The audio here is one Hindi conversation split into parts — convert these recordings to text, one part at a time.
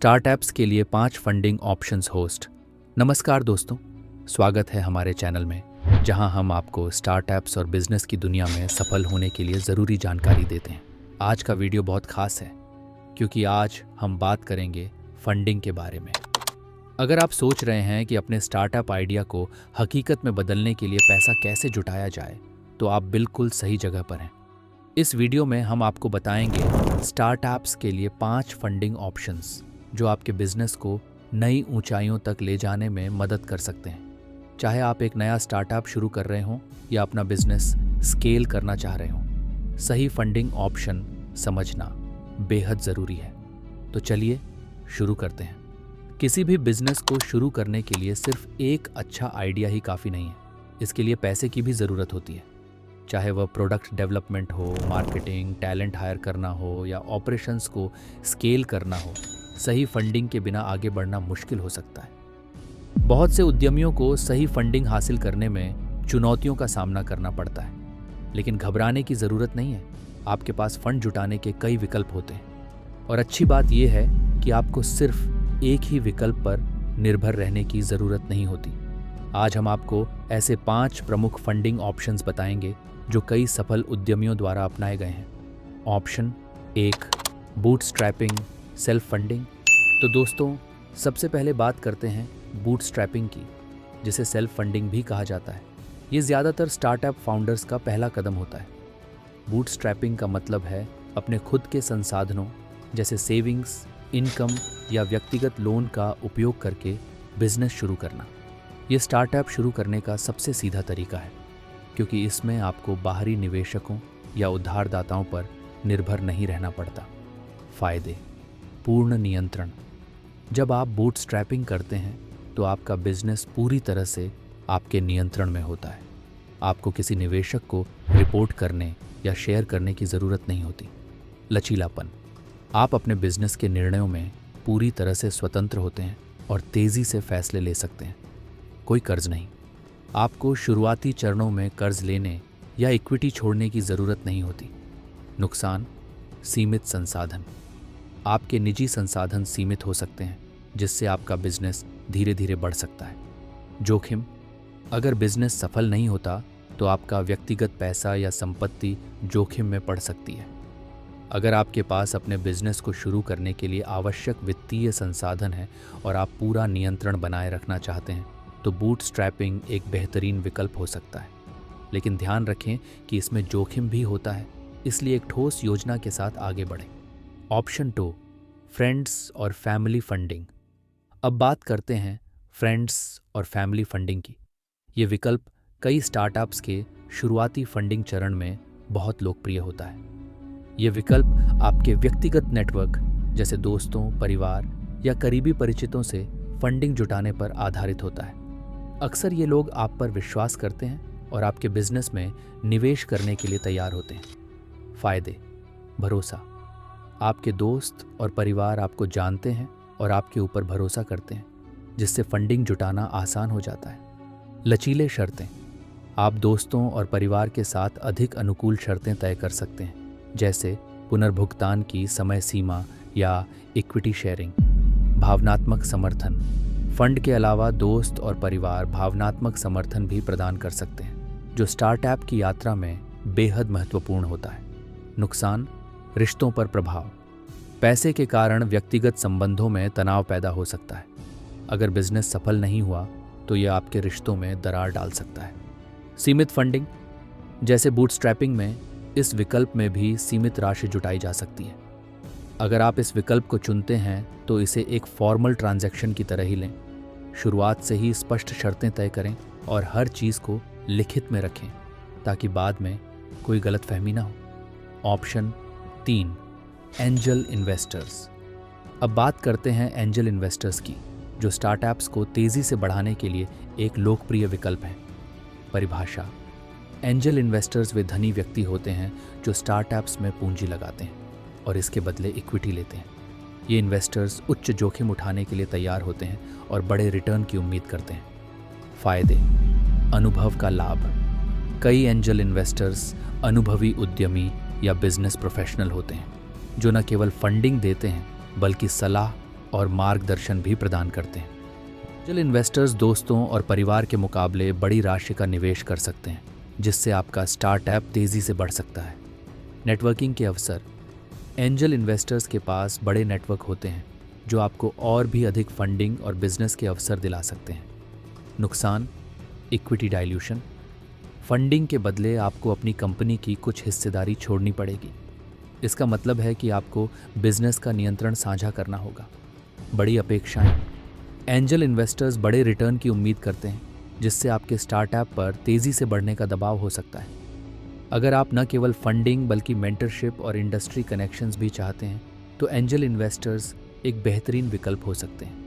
स्टार्टअप्स के लिए 5 फंडिंग ऑप्शंस होस्ट। नमस्कार दोस्तों, स्वागत है हमारे चैनल में, जहां हम आपको स्टार्टअप्स और बिजनेस की दुनिया में सफल होने के लिए ज़रूरी जानकारी देते हैं। आज का वीडियो बहुत खास है क्योंकि आज हम बात करेंगे फंडिंग के बारे में। अगर आप सोच रहे हैं कि अपने स्टार्टअप आइडिया को हकीकत में बदलने के लिए पैसा कैसे जुटाया जाए, तो आप बिल्कुल सही जगह पर हैं। इस वीडियो में हम आपको बताएंगे स्टार्टअप्स के लिए 5 फंडिंग ऑप्शंस जो आपके बिजनेस को नई ऊंचाइयों तक ले जाने में मदद कर सकते हैं। चाहे आप एक नया स्टार्टअप शुरू कर रहे हों या अपना बिजनेस स्केल करना चाह रहे हों, सही फंडिंग ऑप्शन समझना बेहद ज़रूरी है। तो चलिए शुरू करते हैं। किसी भी बिजनेस को शुरू करने के लिए सिर्फ एक अच्छा आइडिया ही काफ़ी नहीं है, इसके लिए पैसे की भी ज़रूरत होती है। चाहे वह प्रोडक्ट डेवलपमेंट हो, मार्केटिंग, टैलेंट हायर करना हो या ऑपरेशंस को स्केल करना हो, सही फंडिंग के बिना आगे बढ़ना मुश्किल हो सकता है। बहुत से उद्यमियों को सही फंडिंग हासिल करने में चुनौतियों का सामना करना पड़ता है, लेकिन घबराने की ज़रूरत नहीं है। आपके पास फंड जुटाने के कई विकल्प होते हैं और अच्छी बात यह है कि आपको सिर्फ एक ही विकल्प पर निर्भर रहने की ज़रूरत नहीं होती। आज हम आपको ऐसे 5 प्रमुख फंडिंग ऑप्शंस बताएंगे जो कई सफल उद्यमियों द्वारा अपनाए गए हैं। Option 1, bootstrapping self funding. तो दोस्तों, सबसे पहले बात करते हैं बूटस्ट्रैपिंग की, जिसे सेल्फ फंडिंग भी कहा जाता है। ये ज़्यादातर स्टार्टअप फाउंडर्स का पहला कदम होता है। बूटस्ट्रैपिंग का मतलब है अपने खुद के संसाधनों जैसे सेविंग्स, इनकम या व्यक्तिगत लोन का उपयोग करके बिजनेस शुरू करना। ये स्टार्टअप शुरू करने का सबसे सीधा तरीका है, क्योंकि इसमें आपको बाहरी निवेशकों या उधारदाताओं पर निर्भर नहीं रहना पड़ता। फायदे: पूर्ण नियंत्रण। जब आप बूटस्ट्रैपिंग करते हैं तो आपका बिजनेस पूरी तरह से आपके नियंत्रण में होता है। आपको किसी निवेशक को रिपोर्ट करने या शेयर करने की ज़रूरत नहीं होती। लचीलापन। आप अपने बिजनेस के निर्णयों में पूरी तरह से स्वतंत्र होते हैं और तेज़ी से फैसले ले सकते हैं। कोई कर्ज नहीं। आपको शुरुआती चरणों में कर्ज लेने या इक्विटी छोड़ने की ज़रूरत नहीं होती। नुकसान: सीमित संसाधन। आपके निजी संसाधन सीमित हो सकते हैं, जिससे आपका बिजनेस धीरे धीरे बढ़ सकता है। जोखिम: अगर बिजनेस सफल नहीं होता तो आपका व्यक्तिगत पैसा या संपत्ति जोखिम में पड़ सकती है। अगर आपके पास अपने बिजनेस को शुरू करने के लिए आवश्यक वित्तीय संसाधन है और आप पूरा नियंत्रण बनाए रखना चाहते हैं, तो बूटस्ट्रैपिंग एक बेहतरीन विकल्प हो सकता है। लेकिन ध्यान रखें कि इसमें जोखिम भी होता है, इसलिए एक ठोस योजना के साथ आगे बढ़ें। ऑप्शन 2, फ्रेंड्स और फैमिली फंडिंग। अब बात करते हैं फ्रेंड्स और फैमिली फंडिंग की। ये विकल्प कई स्टार्टअप्स के शुरुआती फंडिंग चरण में बहुत लोकप्रिय होता है। ये विकल्प आपके व्यक्तिगत नेटवर्क जैसे दोस्तों, परिवार या करीबी परिचितों से फंडिंग जुटाने पर आधारित होता है। अक्सर ये लोग आप पर विश्वास करते हैं और आपके बिजनेस में निवेश करने के लिए तैयार होते हैं। फायदे: भरोसा। आपके दोस्त और परिवार आपको जानते हैं और आपके ऊपर भरोसा करते हैं, जिससे फंडिंग जुटाना आसान हो जाता है। लचीले शर्तें। आप दोस्तों और परिवार के साथ अधिक अनुकूल शर्तें तय कर सकते हैं, जैसे पुनर्भुगतान की समय सीमा या इक्विटी शेयरिंग। भावनात्मक समर्थन। फंड के अलावा दोस्त और परिवार भावनात्मक समर्थन भी प्रदान कर सकते हैं, जो स्टार्टअप की यात्रा में बेहद महत्वपूर्ण होता है। नुकसान: रिश्तों पर प्रभाव। पैसे के कारण व्यक्तिगत संबंधों में तनाव पैदा हो सकता है। अगर बिजनेस सफल नहीं हुआ तो यह आपके रिश्तों में दरार डाल सकता है। सीमित फंडिंग। जैसे बूटस्ट्रैपिंग में, इस विकल्प में भी सीमित राशि जुटाई जा सकती है। अगर आप इस विकल्प को चुनते हैं तो इसे एक फॉर्मल ट्रांजैक्शन की तरह ही लें। शुरुआत से ही स्पष्ट शर्तें तय करें और हर चीज़ को लिखित में रखें, ताकि बाद में कोई गलतफहमी ना हो। Option 3, angel investors. अब बात करते हैं एंजल इन्वेस्टर्स की, जो स्टार्टअप्स को तेज़ी से बढ़ाने के लिए एक लोकप्रिय विकल्प है। परिभाषा: एंजल इन्वेस्टर्स वे धनी व्यक्ति होते हैं जो स्टार्टअप्स में पूंजी लगाते हैं और इसके बदले इक्विटी लेते हैं। ये इन्वेस्टर्स उच्च जोखिम उठाने के लिए तैयार होते हैं और बड़े रिटर्न की उम्मीद करते हैं। फायदे: अनुभव का लाभ। कई एंजल इन्वेस्टर्स अनुभवी उद्यमी या बिजनेस प्रोफेशनल होते हैं, जो न केवल फंडिंग देते हैं बल्कि सलाह और मार्गदर्शन भी प्रदान करते हैं। एंजल इन्वेस्टर्स दोस्तों और परिवार के मुकाबले बड़ी राशि का निवेश कर सकते हैं, जिससे आपका स्टार्टअप तेज़ी से बढ़ सकता है। नेटवर्किंग के अवसर। एंजल इन्वेस्टर्स के पास बड़े नेटवर्क होते हैं जो आपको और भी अधिक फंडिंग और बिजनेस के अवसर दिला सकते हैं। नुकसान। Equity dilution. फंडिंग के बदले आपको अपनी कंपनी की कुछ हिस्सेदारी छोड़नी पड़ेगी। इसका मतलब है कि आपको बिजनेस का नियंत्रण साझा करना होगा। बड़ी अपेक्षाएं। एंजल इन्वेस्टर्स बड़े रिटर्न की उम्मीद करते हैं, जिससे आपके स्टार्टअप पर तेज़ी से बढ़ने का दबाव हो सकता है। अगर आप न केवल फंडिंग बल्कि मेंटरशिप और इंडस्ट्री कनेक्शंस भी चाहते हैं तो एंजल इन्वेस्टर्स एक बेहतरीन विकल्प हो सकते हैं।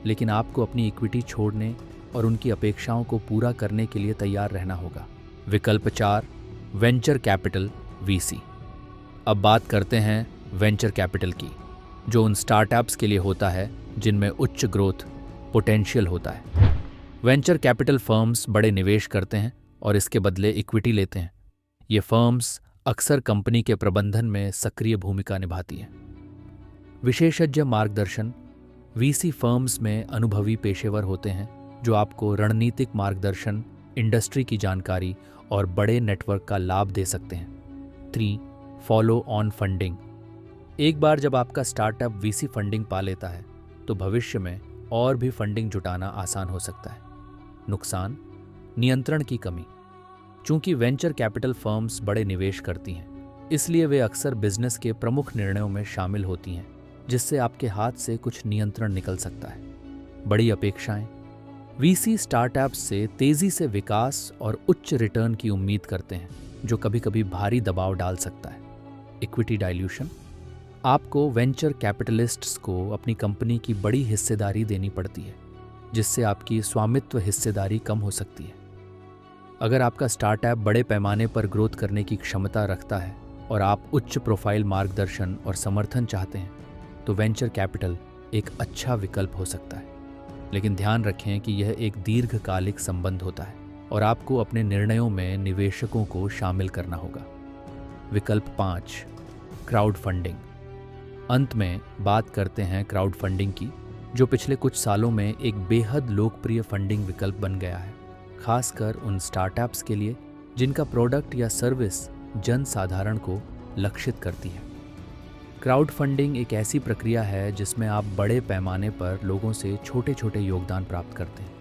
लेकिन आपको अपनी इक्विटी छोड़ने और उनकी अपेक्षाओं को पूरा करने के लिए तैयार रहना होगा। विकल्प 4, वेंचर कैपिटल वीसी। अब बात करते हैं वेंचर कैपिटल की, जो उन स्टार्टअप्स के लिए होता है जिनमें उच्च ग्रोथ पोटेंशियल होता है। वेंचर कैपिटल फर्म्स बड़े निवेश करते हैं और इसके बदले इक्विटी लेते हैं। ये फर्म्स अक्सर कंपनी के प्रबंधन में सक्रिय भूमिका निभाती हैं। विशेषज्ञ मार्गदर्शन। वीसी फर्म्स में अनुभवी पेशेवर होते हैं जो आपको रणनीतिक मार्गदर्शन, इंडस्ट्री की जानकारी और बड़े नेटवर्क का लाभ दे सकते हैं। 3. Follow on funding. एक बार जब आपका स्टार्टअप वीसी फंडिंग पा लेता है तो भविष्य में और भी फंडिंग जुटाना आसान हो सकता है। नुकसान। नियंत्रण की कमी। चूंकि वेंचर कैपिटल फर्म्स बड़े निवेश करती हैं, इसलिए वे अक्सर बिजनेस के प्रमुख निर्णयों में शामिल होती हैं, जिससे आपके हाथ से कुछ नियंत्रण निकल सकता है। बड़ी अपेक्षाएं। वीसी स्टार्टअप्स से तेजी से विकास और उच्च रिटर्न की उम्मीद करते हैं, जो कभी-कभी भारी दबाव डाल सकता है। Equity dilution. आपको वेंचर कैपिटलिस्ट्स को अपनी कंपनी की बड़ी हिस्सेदारी देनी पड़ती है, जिससे आपकी स्वामित्व हिस्सेदारी कम हो सकती है। अगर आपका स्टार्टअप बड़े पैमाने पर ग्रोथ करने की क्षमता रखता है और आप उच्च प्रोफाइल मार्गदर्शन और समर्थन चाहते हैं, तो वेंचर कैपिटल एक अच्छा विकल्प हो सकता है। लेकिन ध्यान रखें कि यह एक दीर्घकालिक संबंध होता है और आपको अपने निर्णयों में निवेशकों को शामिल करना होगा। विकल्प 5, क्राउड फंडिंग। अंत में बात करते हैं क्राउड फंडिंग की, जो पिछले कुछ सालों में एक बेहद लोकप्रिय फंडिंग विकल्प बन गया है, खासकर उन स्टार्टअप्स के लिए जिनका प्रोडक्ट या सर्विस जन साधारण को लक्षित करती है। क्राउड फंडिंग एक ऐसी प्रक्रिया है जिसमें आप बड़े पैमाने पर लोगों से छोटे छोटे योगदान प्राप्त करते हैं।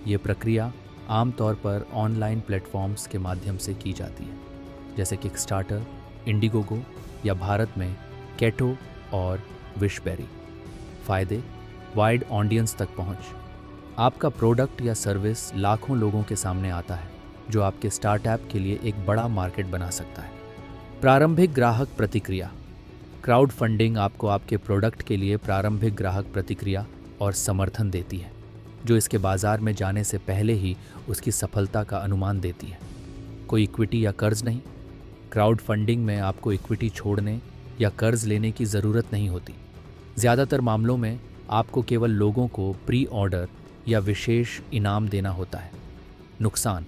ये प्रक्रिया आमतौर पर ऑनलाइन प्लेटफॉर्म्स के माध्यम से की जाती है, जैसे किकस्टार्टर, इंडिगोगो या भारत में केटो और विशबेरी। फ़ायदे। वाइड ऑडियंस तक पहुंच। आपका प्रोडक्ट या सर्विस लाखों लोगों के सामने आता है, जो आपके स्टार्टअप के लिए एक बड़ा मार्केट बना सकता है। प्रारंभिक ग्राहक प्रतिक्रिया। क्राउड फंडिंग आपको आपके प्रोडक्ट के लिए प्रारंभिक ग्राहक प्रतिक्रिया और समर्थन देती है, जो इसके बाजार में जाने से पहले ही उसकी सफलता का अनुमान देती है। कोई इक्विटी या कर्ज नहीं। क्राउड फंडिंग में आपको इक्विटी छोड़ने या कर्ज लेने की ज़रूरत नहीं होती। ज़्यादातर मामलों में आपको केवल लोगों को प्री ऑर्डर या विशेष इनाम देना होता है। नुकसान।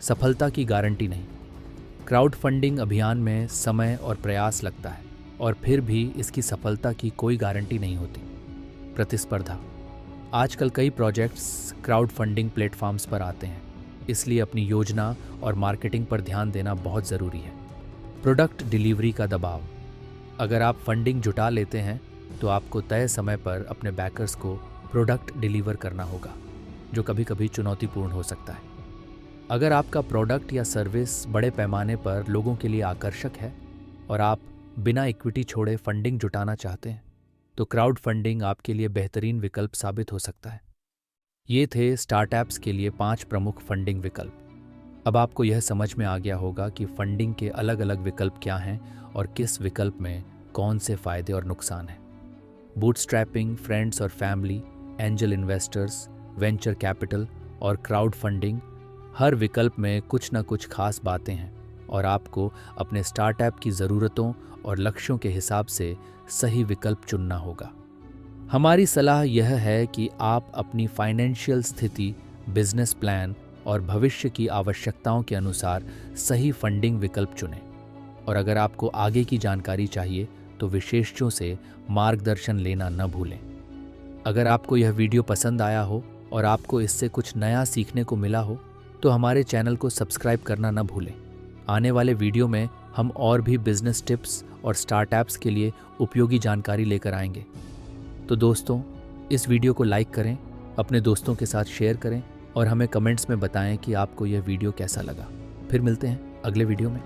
सफलता की गारंटी नहीं। क्राउड फंडिंग अभियान में समय और प्रयास लगता है और फिर भी इसकी सफलता की कोई गारंटी नहीं होती। प्रतिस्पर्धा। आजकल कई प्रोजेक्ट्स क्राउड फंडिंग प्लेटफॉर्म्स पर आते हैं, इसलिए अपनी योजना और मार्केटिंग पर ध्यान देना बहुत ज़रूरी है। प्रोडक्ट डिलीवरी का दबाव। अगर आप फंडिंग जुटा लेते हैं तो आपको तय समय पर अपने बैकर्स को प्रोडक्ट डिलीवर करना होगा, जो कभी कभी चुनौतीपूर्ण हो सकता है। अगर आपका प्रोडक्ट या सर्विस बड़े पैमाने पर लोगों के लिए आकर्षक है और आप बिना इक्विटी छोड़े फंडिंग जुटाना चाहते हैं, तो क्राउड फंडिंग आपके लिए बेहतरीन विकल्प साबित हो सकता है। ये थे स्टार्टअप्स के लिए 5 प्रमुख फंडिंग विकल्प। अब आपको यह समझ में आ गया होगा कि फंडिंग के अलग अलग विकल्प क्या हैं और किस विकल्प में कौन से फायदे और नुकसान हैं। बूटस्ट्रैपिंग, फ्रेंड्स और family, angel investors, venture capital और क्राउड फंडिंग, हर विकल्प में कुछ न कुछ खास बातें हैं और आपको अपने स्टार्टअप की ज़रूरतों और लक्ष्यों के हिसाब से सही विकल्प चुनना होगा। हमारी सलाह यह है कि आप अपनी फाइनेंशियल स्थिति, बिजनेस प्लान और भविष्य की आवश्यकताओं के अनुसार सही फंडिंग विकल्प चुनें। और अगर आपको आगे की जानकारी चाहिए तो विशेषज्ञों से मार्गदर्शन लेना न भूलें। अगर आपको यह वीडियो पसंद आया हो और आपको इससे कुछ नया सीखने को मिला हो तो हमारे चैनल को सब्सक्राइब करना न भूलें। आने वाले वीडियो में हम और भी बिजनेस टिप्स और स्टार्टअप्स के लिए उपयोगी जानकारी लेकर आएंगे। तो दोस्तों, इस वीडियो को लाइक करें, अपने दोस्तों के साथ शेयर करें और हमें कमेंट्स में बताएं कि आपको यह वीडियो कैसा लगा। फिर मिलते हैं अगले वीडियो में।